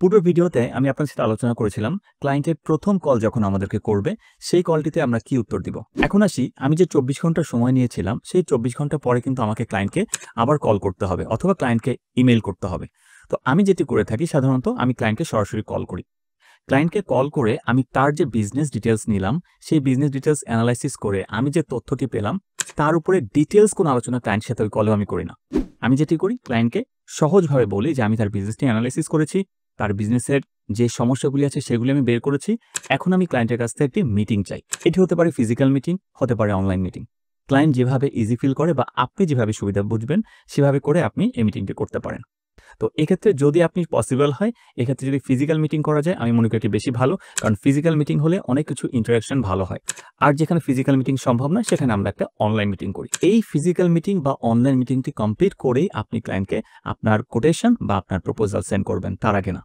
পূর্বের ভিডিওতে আমি আপনার সাথে আলোচনা করেছিলাম ক্লায়েন্টের প্রথম কল যখন আমাদেরকে করবে সেই কলটিতে আমরা কি উত্তর দিব। এখন আসি, আমি যে 24 ঘন্টা সময় নিয়েছিলাম সেই 24 ঘন্টা পরে কিন্তু আমাকে ক্লায়েন্টকে আবার কল করতে হবে অথবা ক্লায়েন্টকে ইমেইল করতে হবে। তো আমি যেটি করে থাকি সাধারণত আমি ক্লায়েন্টকে সরাসরি কল করি। ক্লায়েন্টকে কল করে আমি তার যে বিজনেস ডিটেইলস নিলাম সেই বিজনেস ডিটেইলস অ্যানালাইসিস করে আমি যে তথ্যটি পেলাম তার উপরে ডিটেইলস কোনো আলোচনা ক্লায়েন্টের সাথে ওই কলেও আমি করি না। আমি যেটি করি ক্লায়েন্টকে সহজভাবে বলি যে আমি তার বিজনেসটি অ্যানালাইসিস করেছি, তার বিজনেসের যে সমস্যাগুলি আছে সেগুলি আমি বের করেছি। এখন আমি ক্লায়েন্টের কাছ থেকে একটি মিটিং চাই। এটি হতে পারে ফিজিক্যাল মিটিং, হতে পারে অনলাইন মিটিং। ক্লায়েন্ট যেভাবে ইজি ফিল করে বা আপনি যেভাবে সুবিধা বুঝবেন সেভাবে করে আপনি এই মিটিংটি করতে পারেন। তো এক্ষেত্রে যদি আপনি পসিবল হয়, এক্ষেত্রে যদি ফিজিক্যাল মিটিং করা যায় আমি মনে করি এটি বেশি ভালো। কারণ ফিজিক্যাল মিটিং হলে অনেক কিছু ইন্টারেকশন ভালো হয়। আর যেখানে ফিজিক্যাল মিটিং সম্ভব না সেখানে আমরা একটা অনলাইন মিটিং করি। এই ফিজিক্যাল মিটিং বা অনলাইন মিটিংটি কমপ্লিট করেই আপনি ক্লায়েন্টকে আপনার কোটেশন বা আপনার প্রপোজাল সেন্ড করবেন, তার আগে না।